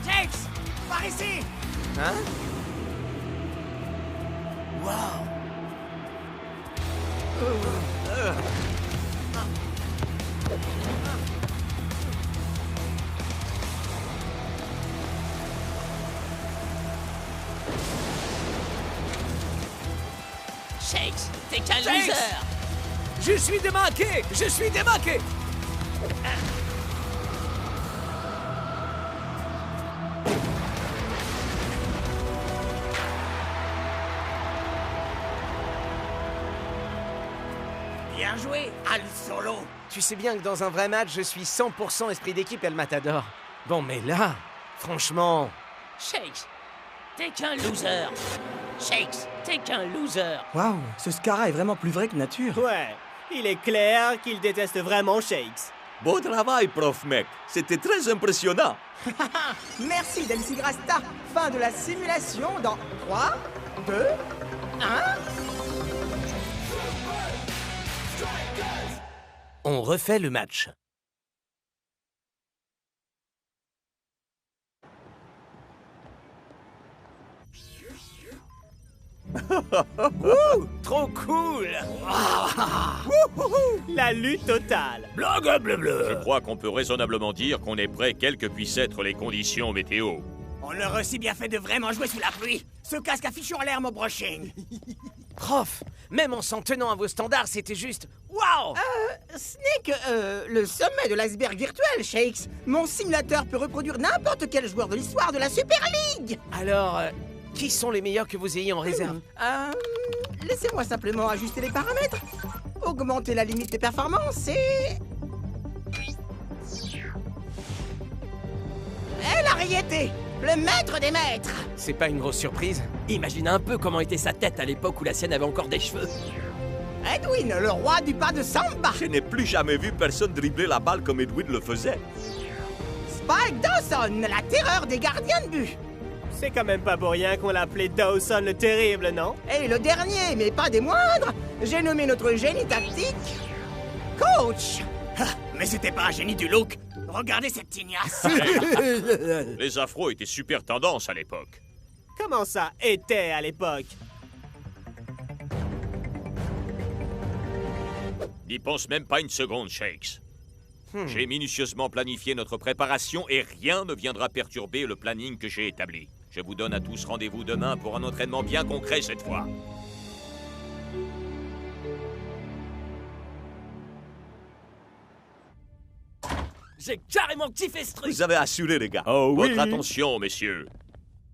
Jakes, par ici. Hein? Wow. Shakes, t'es qu'un Shakes! loser. Je suis démarqué. Je suis démarqué. Bien joué, Al Solo. Tu sais bien que dans un vrai match, je suis 100% esprit d'équipe, El Matador. Bon, mais là, franchement... Shakes, t'es qu'un loser. Shakes, t'es qu'un loser. Waouh, ce Scara est vraiment plus vrai que nature. Ouais, il est clair qu'il déteste vraiment Shakes. Beau travail, prof mec. C'était très impressionnant. Merci Delcy Grasta. Fin de la simulation dans 3, 2, 1... On refait le match. Trop cool. La lutte totale. Je crois qu'on peut raisonnablement dire qu'on est prêt quelles que puissent être les conditions météo. On aurait aussi bien fait de vraiment jouer sous la pluie. Ce casque affiché en l'air, mon brushing. Prof, même en s'en tenant à vos standards, c'était juste... Waouh! Ce n'est que le sommet de l'iceberg virtuel, Shakes. Mon simulateur peut reproduire n'importe quel joueur de l'histoire de la Super League. Alors, qui sont les meilleurs que vous ayez en réserve? Laissez-moi simplement ajuster les paramètres, augmenter la limite de performance et... El Ariete, le maître des maîtres. C'est pas une grosse surprise? Imagine un peu comment était sa tête à l'époque où la sienne avait encore des cheveux. Edwin, le roi du pas de samba. Je n'ai plus jamais vu personne dribbler la balle comme Edwin le faisait. Spike Dawson, la terreur des gardiens de but. C'est quand même pas pour rien qu'on l'appelait Dawson le Terrible, non? Et le dernier, mais pas des moindres, j'ai nommé notre génie tactique... Coach. Mais c'était pas un génie du look. Regardez cette tignasse. Les afros étaient super tendance à l'époque. Comment ça était à l'époque? N'y pense même pas une seconde, Shakes. J'ai minutieusement planifié notre préparation et rien ne viendra perturber le planning que j'ai établi. Je vous donne à tous rendez-vous demain pour un entraînement bien concret cette fois. J'ai carrément kiffé ce truc. Vous avez assuré, les gars. Oh oui. Votre attention, messieurs.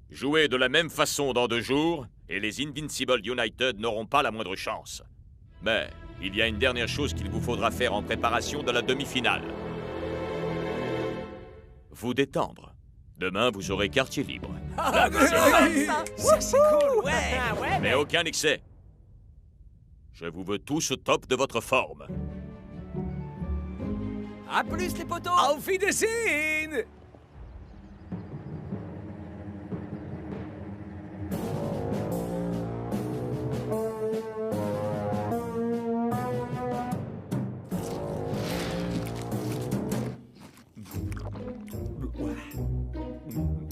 Jouez de la même façon dans 2 jours et les Invincible United n'auront pas la moindre chance. Mais il y a une dernière chose qu'il vous faudra faire en préparation de la demi-finale. Vous détendre. Demain, vous aurez quartier libre. Ça, c'est cool, ouais! Ah ouais, Mais aucun excès. Je vous veux tous au top de votre forme. À plus les potos. Auf Wiedersehen.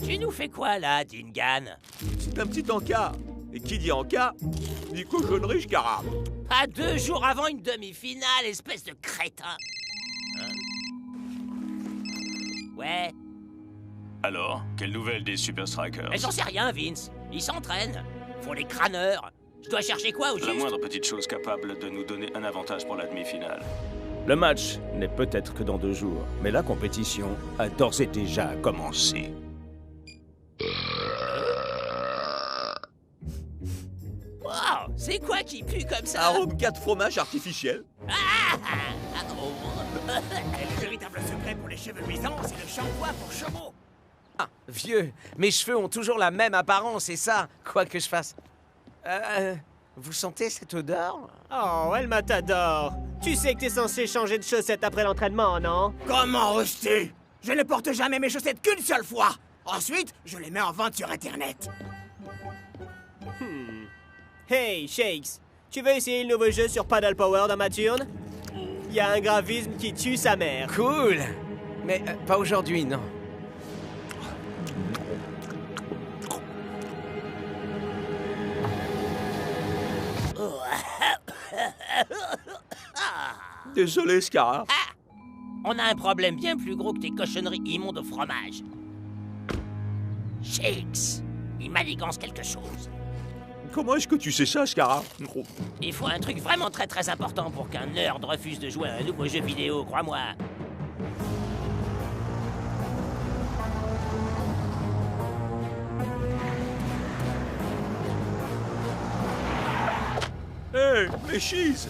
Tu nous fais quoi là, Dingan? C'est un petit encas. Et qui dit encas, dit cochonnerie, carab. Pas 2 jours avant une demi-finale, espèce de crétin. Hein? Ouais. Alors, quelle nouvelle des Super Strikers? Mais j'en sais rien, Vince. Ils s'entraînent. Font les crâneurs. Je dois chercher quoi au La juste? moindre petite chose capable de nous donner un avantage pour la demi-finale. Le match n'est peut-être que dans 2 jours, mais la compétition a d'ores et déjà commencé. Wow, c'est quoi qui pue comme ça? Arôme 4 fromage artificiel. Le véritable secret pour les cheveux luisants, c'est le shampoing pour chevaux. Ah, vieux, mes cheveux ont toujours la même apparence, et ça, quoi que je fasse. Vous sentez cette odeur? Oh, El Matador. Tu sais que t'es censé changer de chaussettes après l'entraînement, non? Comment oses-tu? Je ne porte jamais mes chaussettes qu'une seule fois. Ensuite, je les mets en vente sur Internet. Hey, Shakes. Tu veux essayer le nouveau jeu sur Paddle Power dans ma turne? Il y a un graphisme qui tue sa mère. Cool. Mais pas aujourd'hui, non. Désolé, Scar. On a un problème bien plus gros que tes cochonneries immondes au fromage. Shakes, il manigance quelque chose. Comment est-ce que tu sais ça, Scar? Il faut un truc vraiment très important pour qu'un nerd refuse de jouer à un nouveau jeu vidéo, crois-moi. Hé, mais cheese!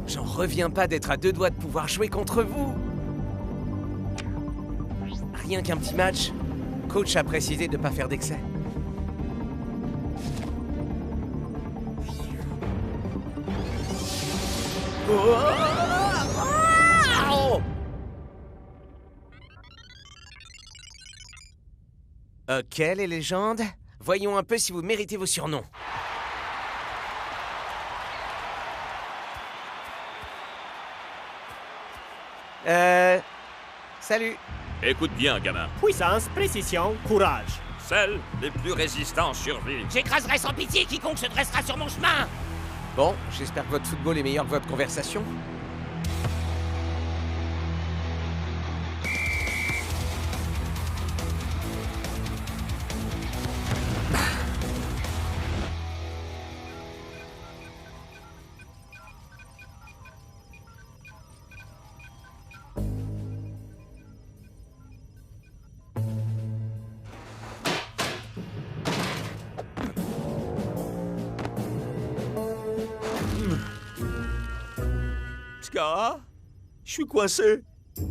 J'en reviens pas d'être à 2 doigts de pouvoir jouer contre vous. Rien qu'un petit match. Coach a précisé de pas faire d'excès. Ok, les légendes. Voyons un peu si vous méritez vos surnoms. Salut. Écoute bien, gamin. Puissance, précision, courage. Seuls les plus résistants survivent. J'écraserai sans pitié quiconque se dressera sur mon chemin. Bon, j'espère que votre football est meilleur que votre conversation. Scar? Je suis coincé.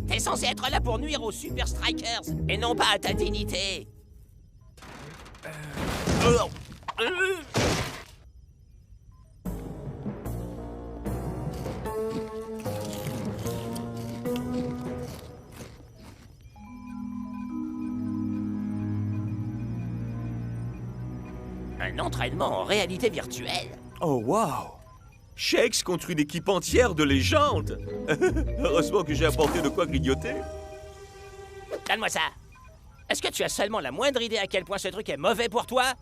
T'es censé être là pour nuire aux Super Strikers, et non pas à ta dignité. Un entraînement en réalité virtuelle. Oh, wow! Shakes contre une équipe entière de légendes! Heureusement que j'ai apporté de quoi grignoter. Donne-moi ça. Est-ce que tu as seulement la moindre idée à quel point ce truc est mauvais pour toi?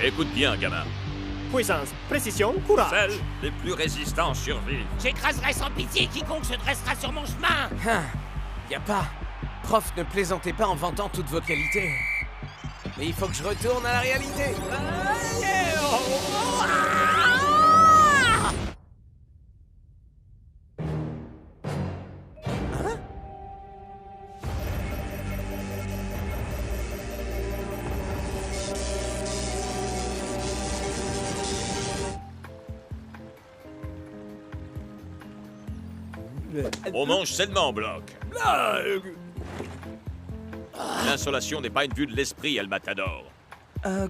Écoute bien, gamin. Puissance, précision, courage. Seuls les plus résistants survivent. J'écraserai sans pitié quiconque se dressera sur mon chemin. Y a pas. Prof, ne plaisantez pas en vantant toutes vos qualités. Mais il faut que je retourne à la réalité. On mange sainement, Bloc. L'insolation n'est pas une vue de l'esprit, El Matador.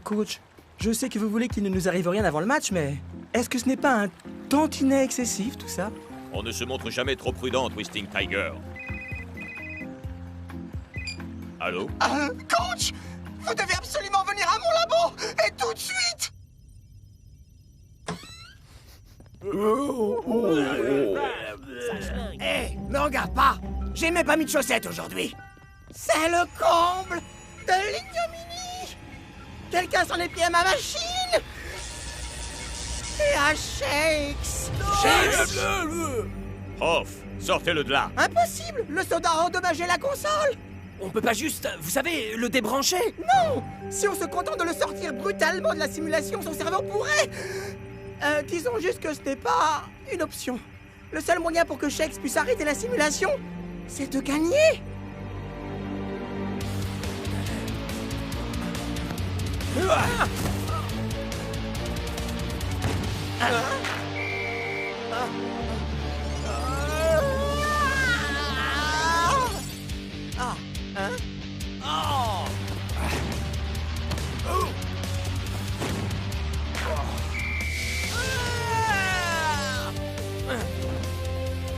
Coach, je sais que vous voulez qu'il ne nous arrive rien avant le match, mais est-ce que ce n'est pas un tantinet excessif, tout ça? On ne se montre jamais trop prudent, Twisting Tiger. Allô? Coach, vous devez absolument venir à mon labo, et tout de suite. Hé, me regarde pas. J'ai même pas mis de chaussettes aujourd'hui. C'est le comble de l'ignominie. Quelqu'un s'en est pris à ma machine. Et à Shakes. Off, sortez-le de là. Impossible! Le soldat a endommagé la console! On peut pas juste, vous savez, le débrancher? Non! Si on se contente de le sortir brutalement de la simulation, son cerveau pourrait... disons juste que ce n'est pas une option. Le seul moyen pour que Shakes puisse arrêter la simulation, c'est de gagner!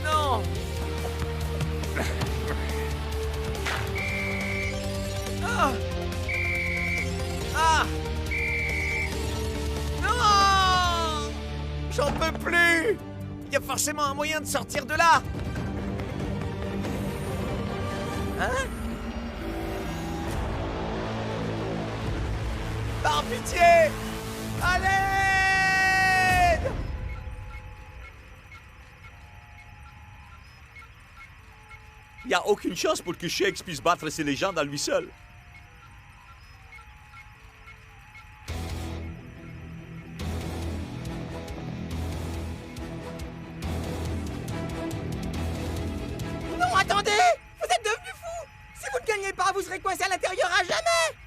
Non. Non. J'en peux plus. Il y a forcément un moyen de sortir de là. Hein? Par pitié! À l'aide! Il n'y a aucune chance pour que Shakes puisse battre ces légendes à lui seul. Non, attendez! Vous êtes devenu fou! Si vous ne gagnez pas, vous serez coincé à l'intérieur à jamais!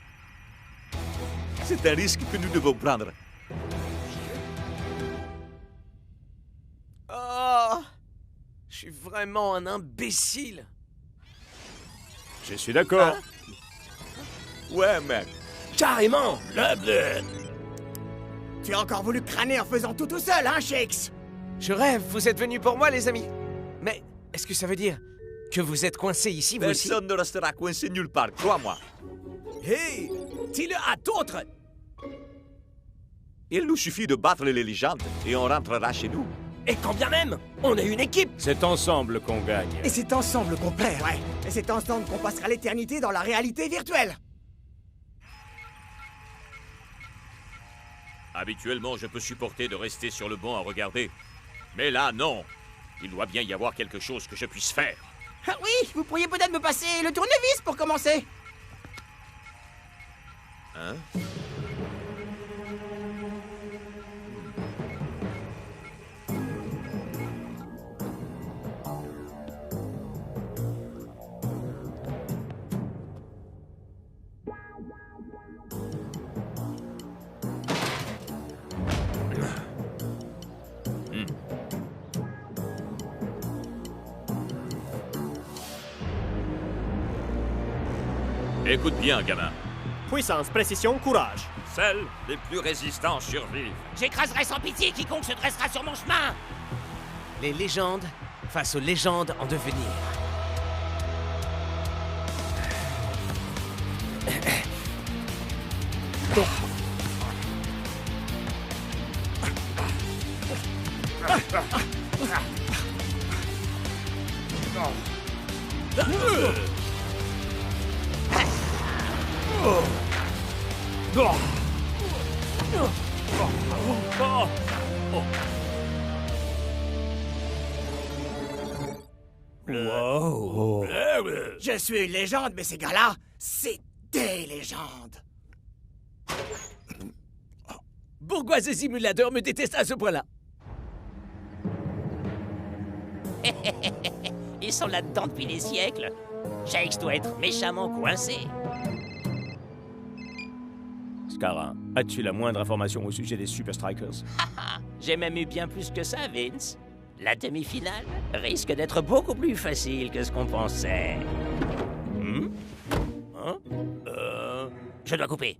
C'est un risque que nous devons prendre. Oh! Je suis vraiment un imbécile. Je suis d'accord. Ouais, mec. Carrément! Tu as encore voulu crâner en faisant tout seul, hein, Shakes? Je rêve, vous êtes venus pour moi, les amis. Mais est-ce que ça veut dire que vous êtes coincés ici, vous aussi? Personne ne restera coincé nulle part, crois-moi. Hey! Dis-le à d'autres! Il nous suffit de battre les légendes et on rentrera chez nous. Et quand bien même, on est une équipe! C'est ensemble qu'on gagne. Et c'est ensemble qu'on perd. Ouais. Et c'est ensemble qu'on passera l'éternité dans la réalité virtuelle. Habituellement, je peux supporter de rester sur le banc à regarder. Mais là, non. Il doit bien y avoir quelque chose que je puisse faire. Ah oui, vous pourriez peut-être me passer le tournevis pour commencer. Hein? Écoute bien, gamin. Puissance, précision, courage. Seuls les plus résistants survivent. J'écraserai sans pitié quiconque se dressera sur mon chemin. Les légendes face aux légendes en devenir. Je suis une légende, mais ces gars-là, c'est des légendes. Pourquoi ce simulateur me déteste à ce point-là? Ils sont là-dedans depuis des siècles. Shakes doit être méchamment coincé. Scarra, as-tu la moindre information au sujet des Super Strikers? J'ai même eu bien plus que ça, Vince. La demi-finale risque d'être beaucoup plus facile que ce qu'on pensait. Hein? Je dois couper.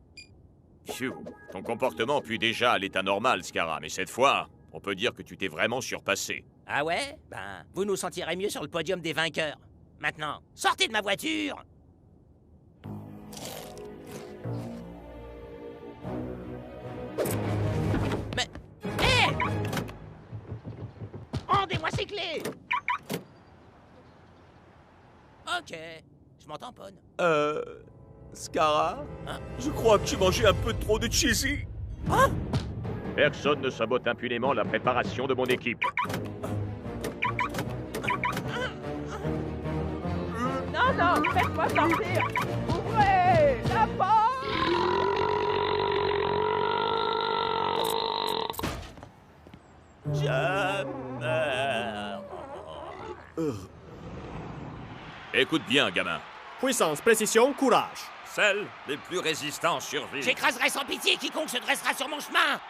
Phew, ton comportement pue déjà à l'état normal, Scarra, mais cette fois, on peut dire que tu t'es vraiment surpassé. Ah ouais? Ben, vous nous sentirez mieux sur le podium des vainqueurs. Maintenant, sortez de ma voiture! Mais... Hé! Rendez-moi ces clés! Ok, je m'en tamponne. Scarra, Hein? je crois que tu mangeais un peu trop de cheesy. Hein? Personne ne sabote impunément la préparation de mon équipe. Non, non, faites-moi sortir. Ouvrez la porte. Je meurs. Écoute bien, gamin. Puissance, précision, courage. Seuls les plus résistants survivent. J'écraserai sans pitié quiconque se dressera sur mon chemin.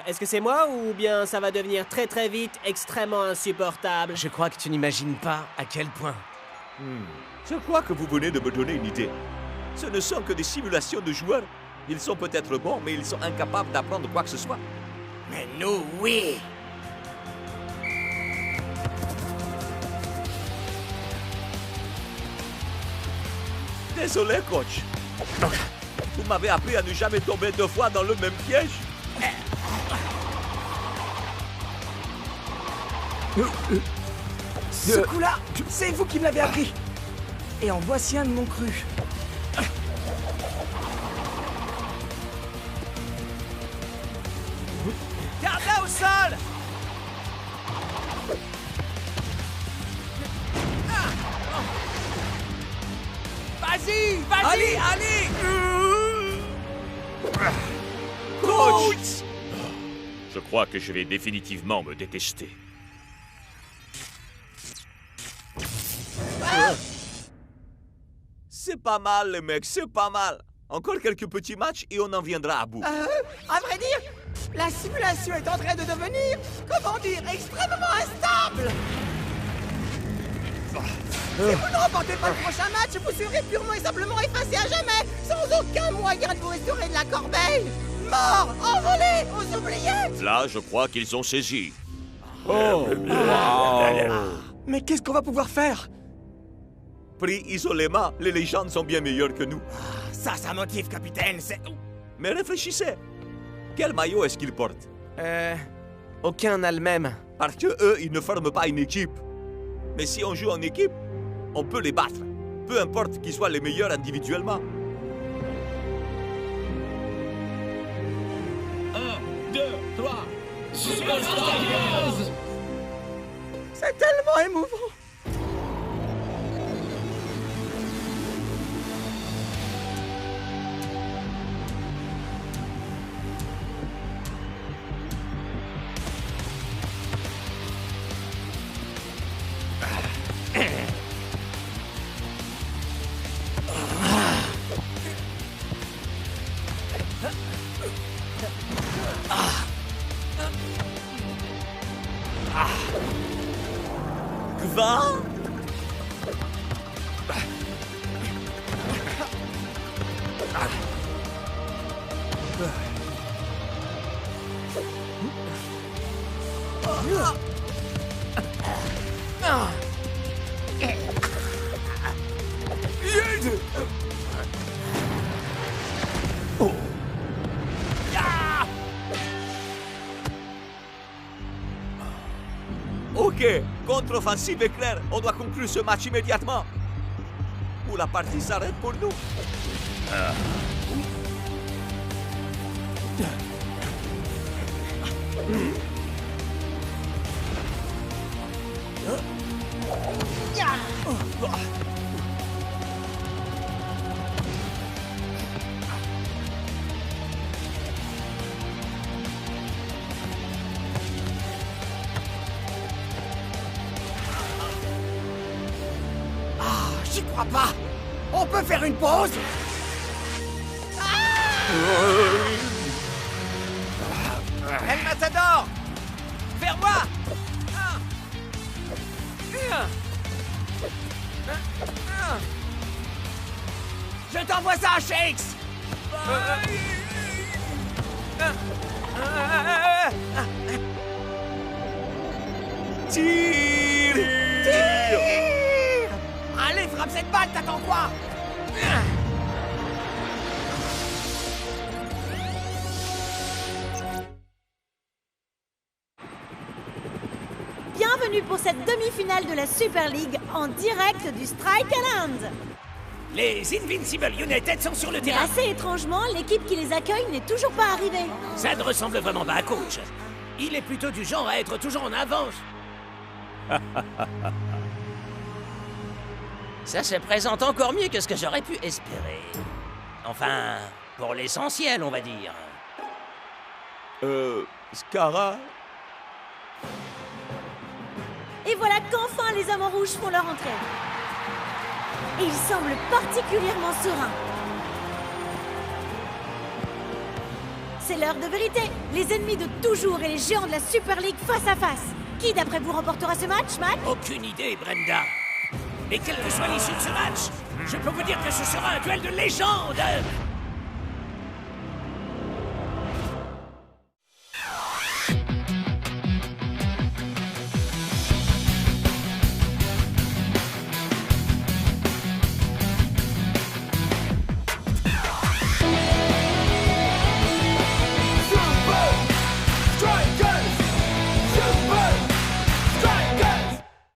Est-ce que c'est moi ou bien ça va devenir très très vite extrêmement insupportable? Je crois que tu n'imagines pas à quel point. Je crois que vous venez de me donner une idée. Ce ne sont que des simulations de joueurs. Ils sont peut-être bons, mais ils sont incapables d'apprendre quoi que ce soit. Mais nous, oui. Désolé, coach. Vous m'avez appris à ne jamais tomber 2 fois dans le même piège. Ce coup-là, c'est vous qui me l'avez appris. Et en voici un de mon cru. Garde-la au sol! Vas-y, vas-y! Allez, allez! Coach! Je crois que je vais définitivement me détester. C'est pas mal, les mecs, c'est pas mal. Encore quelques petits matchs et on en viendra à bout. À vrai dire, la simulation est en train de devenir, comment dire, extrêmement instable. Si vous ne remportez pas le prochain match, vous serez purement et simplement effacé à jamais, sans aucun moyen de vous restaurer de la corbeille. Mort, envolé, aux oubliettes. Là, je crois qu'ils ont saisi. Mais qu'est-ce qu'on va pouvoir faire? Pris isolément, les légendes sont bien meilleures que nous. Ça motive, capitaine, c'est... Mais réfléchissez. Quel maillot est-ce qu'ils portent? Aucun n'a le même. Parce que eux, ils ne forment pas une équipe. Mais si on joue en équipe, on peut les battre. Peu importe qu'ils soient les meilleurs individuellement. 1, 2, 3, Super Strikers! C'est tellement émouvant. Va! Ok, contre-offensive éclair, on doit conclure ce match immédiatement. Ou la partie s'arrête pour nous. J'y crois pas. On peut faire une pause? El Matador! Vers moi! Je t'envoie ça, Shakes! Tire! Allez, frappe cette balle, t'attends quoi? Bienvenue pour cette demi-finale de la Super League en direct du Strike Island. Les Invincible United sont sur le Mais terrain. assez étrangement, l'équipe qui les accueille n'est toujours pas arrivée. Ça ne ressemble vraiment pas à coach. Il est plutôt du genre à être toujours en avance. Ça se présente encore mieux que ce que j'aurais pu espérer. Enfin, pour l'essentiel, on va dire. Scara? Et voilà qu'enfin les hommes en rouge font leur entrée. Et ils semblent particulièrement sereins. C'est l'heure de vérité. Les ennemis de toujours et les géants de la Super League face à face. Qui d'après vous remportera ce match, Mac? Aucune idée, Brenda. Mais quelle que soit l'issue de ce match, je peux vous dire que ce sera un duel de légende.